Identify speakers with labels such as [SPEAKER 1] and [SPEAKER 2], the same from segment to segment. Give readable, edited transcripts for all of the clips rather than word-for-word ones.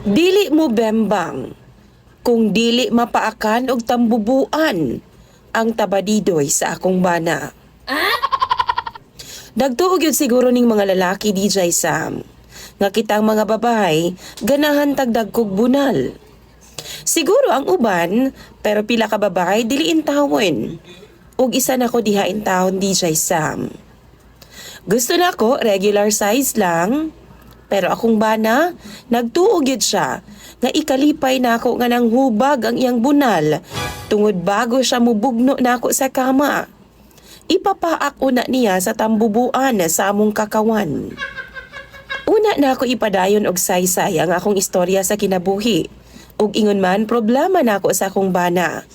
[SPEAKER 1] Dili mo bembang, kung dili mapaakan og tambubuan ang tabadidoy sa akong bana. Dagtuog yun siguro ning mga lalaki, DJ Sam, nga kitang mga babae ganahan tagdag kog bunal. Siguro ang uban, pero pila ka babae dili intawon. Ug isa na ko diha intawon, DJ Sam. Gusto na ko regular size lang, pero akong bana, nagtuog yun siya nga ikalipay na ako nga nang hubag ang iyang bunal tungod bago siya mubugno na ako sa kama. Ipapaak una niya sa tambubuan sa among kakawan. Una na ako ipadayon og saysay ang akong istorya sa kinabuhi. Ug ingon man problema na ako sa akong bana.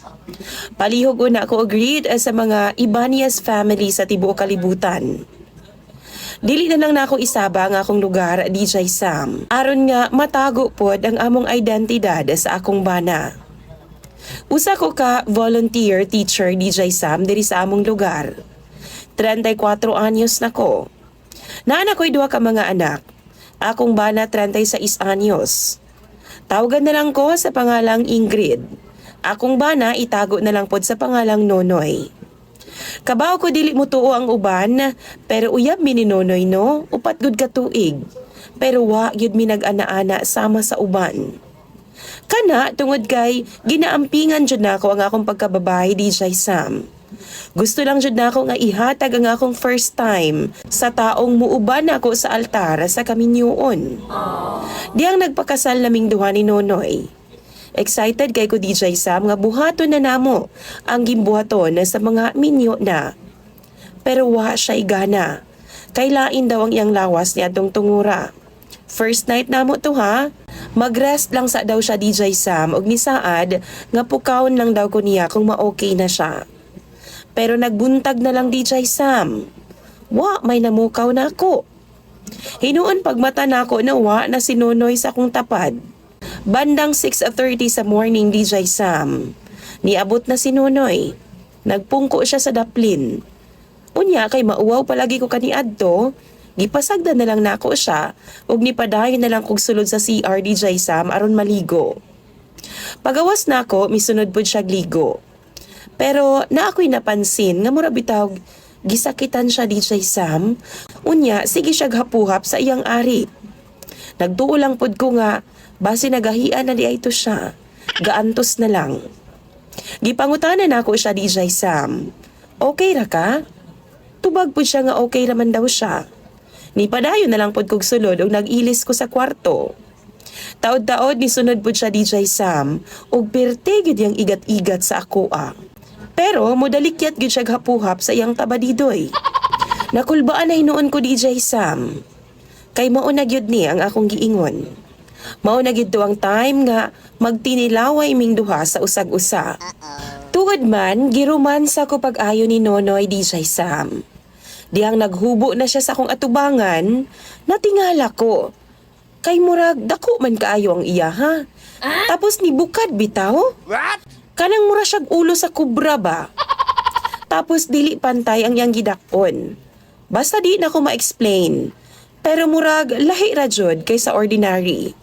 [SPEAKER 1] Palihog una ako agreed sa mga Ibanez family sa tibuok kalibutan. Dili na lang nako isaba ang akong lugar, DJ Sam. Aron nga matago pod ang among identidad sa akong bana. Usa ko ka volunteer teacher, DJ Sam, diri sa among lugar. 34 anyos na ko. Naanak ko'y duha ka mga anak. Akong bana 36 anyos. Tawagan na lang ko sa pangalang Ingrid. Akong bana itago na lang pod sa pangalang Nonoy. Kabaw ko dili mo tuo ang uban, pero uyab mi ni Nonoy no, upat gud ka tuig. Pero wa gyud mi nag-ana-ana sama sa uban. Kana tungod kay ginaampingan jud nako ang akong pagkababae, DJ Sam. Gusto lang jud nako nga ihatag ang akong first time sa taong muuban ako sa altar sa kaminyoon. Diyang nagpakasal naming duha ni Nonoy. Excited kay ko, DJ Sam, nga buhaton na namo ang gimbuhaton sa mga minyo na. Pero wa siya igana. Kailain daw ang iyang lawas ni adtong tungura. First night namo to ha. Mag-rest lang sa daw siya, DJ Sam, og nisaad nga pukawon lang daw ko niya kung ma-okay na siya. Pero nagbuntag na lang, DJ Sam. Wa, may namukaw na ako. Hinuon pagmata na ako na wa na si Nonoy sa akong tapad. Bandang 6:30 sa morning, DJ Sam. Niabot na si Nonoy. Nagpungko siya sa daplin. Unya kay mauwaw palagi ko kaniadto. Gipasagda na lang nako siya ug nipadayon na lang kog sulod sa CR, DJ Sam, aron maligo. Pagawas nako misunod pud siya ligo. Pero na ako'y napansin nga mura bitaw gisakitan siya, DJ Sam. Unya sige siya hapuhap sa iyang ari. Nagtuo lang pud ko nga base nagahian na di ay to siya. Gaantos na lang. Gipangutanan nako siya, DJ Sam. Okay ra ka? Tubag pud siya nga okay raman daw siya. Nipadayon na lang pod kog sulod ug nag-ilis ko sa kwarto. Taod-taod ni sunod pod siya, DJ Sam, ug perte gyud yang igat-igat sa akoa. Pero modalikyat gyud siya hapuhap sa iyang tabadidoy. Nakulbaan na hinuon ko, DJ Sam. Kay mao na gyud ni ang akong giingon. Mao na gyud ang time nga magtinilaway ming duha sa usag-usa. Tungod man giromansa ko pag-ayo ni Nonoy, DJ Sam. Diyang naghubo na siya sa akong atubangan, natingala ko. Kay murag dako man kaayo ang iya, ha? Tapos ni bukad bitaw?
[SPEAKER 2] What?
[SPEAKER 1] Kanang mura siyag ulo sa kubra ba? Tapos dili pantay ang iyang gidakon. Basta di na ko ma-explain. Pero murag lahi ra jud kaysa ordinary.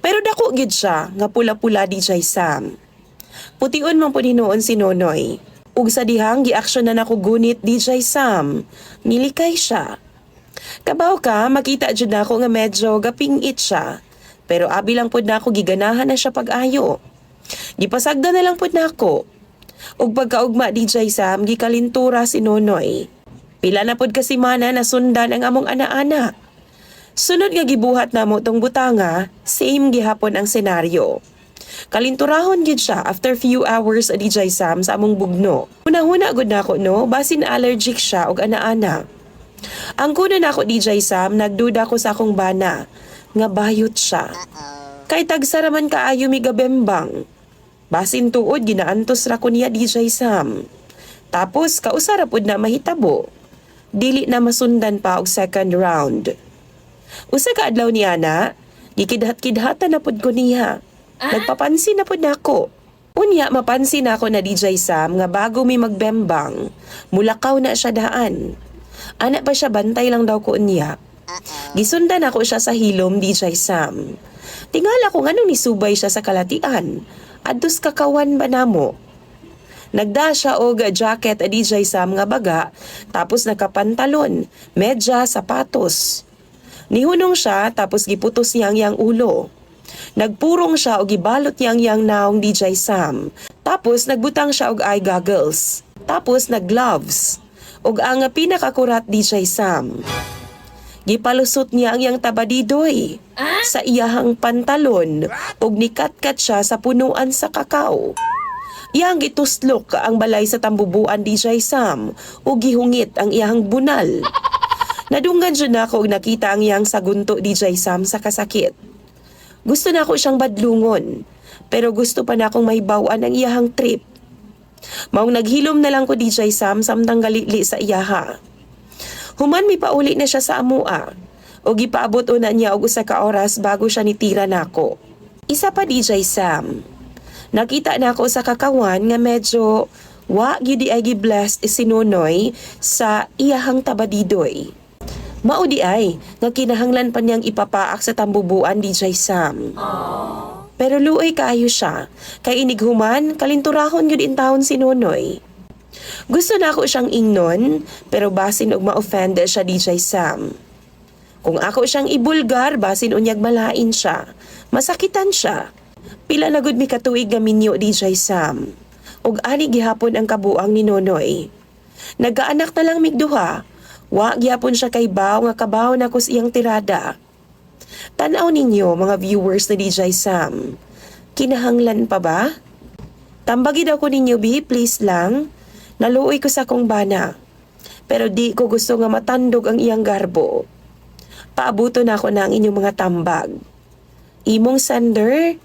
[SPEAKER 1] Pero dako gid siya nga pula-pula, DJ Sam. Pution man po hinuon si Nonoy. Ug sa dihang gi-action na nako gunit, DJ Sam. Nilikay siya. Kabaw ka, makita jud nako nga medyo gapingit siya. Pero abi lang pud nako giganahan na siya pag-ayo. Gipasagda na lang pud nako. Ug pagkaugma, DJ Sam, gikalintura si Nonoy. Pila na pud kasi mana na sundan ang among ana-ana. Sunod nga gibuhat namo tong butanga, same gihapon ang senaryo. Kalinturahon gid siya after few hours, DJ Sam, sa among bugno. Una-una gud nako no, basin allergic siya og ana-ana. Ang kuna nako, DJ Sam, nagduda ko sa akong bana nga bayot siya. Kay tagsaraman kaayo mi gabembang. Basin tuod ginaantos ra ko niya, DJ Sam. Tapos kausara pud na mahitabo. Dili na masundan pa og second round. Usa ka adlaw niya na, gikidhat-kidhatan na pud ko niya. Nagpapansin na pud nako. Unya mapansin nako na, DJ Sam, nga bago mi magbembang, mulakaw na siya daan. Ana pa siya, bantay lang daw ko niya. Gisundan ako siya sa hilom, DJ Sam. Tingala ko ngano ni subay siya sa kalatian. Adtos kakawan ba namo? Nagda siya og jacket a DJ Sam nga baga, tapos nakapantalon, medya, sapatos. Nihunong siya tapos giputos niyang yang ulo. Nagpurong siya og gibalot niyang yang naong DJ Sam. Tapos nagbutang siya og eye goggles. Tapos nag-gloves. Og ang pinakakurat DJ Sam. Gipalusot niya ang yang tabadidoy sa iyahang pantalon og nikatkat siya sa punuan sa kakao. Iyang gituslok ang balay sa tambubuan DJ Sam ug gihungit ang iyahang bunal. Nadunggan jud nako og nakita ang iyang sagunto DJ Sam sa kasakit. Gusto na ako siyang badlungon, pero gusto pa na akong mahibawan ang iyahang trip. Maong naghilom na lang ko DJ Sam samtang galili sa iyaha. Human mi pauli na siya sa amua o gipaabot una niya og usa ka oras bago siya nitira nako. Isa pa DJ Sam. Nakita nako sa kakawan nga medyo wa gyud ay gi-blessed sinunoy sa iyahang tabadidoy. Mao di ay nga kinahanglan pa niyang ipapaak sa tambubuan DJ Sam. Pero luoy kaayo siya, kay inighuman, kalinturahon yun intahon si Nonoy. Gusto na ako siyang ingnon, pero basin og ma-offend siya DJ Sam. Kung ako siyang ibulgar, basin unyag malain siya, masakitan siya. Pila na gud mi katuig nga minyo DJ Sam. Og ani gihapon ang kabuang ni Nonoy. Nagkaanak na lang migduha, wa gihapon siya kay baw nga kabaw na kus iyang tirada. Tanaw ninyo mga viewers na DJ Sam. Kinahanglan pa ba? Tambagi daw ko ninyo bi, please lang. Naluoy ko sa kong bana. Pero di ko gusto nga matandog ang iyang garbo. Paabuto na ako ng inyong mga tambag. Imong sender,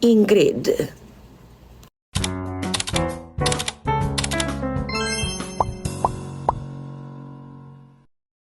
[SPEAKER 1] Ingrid.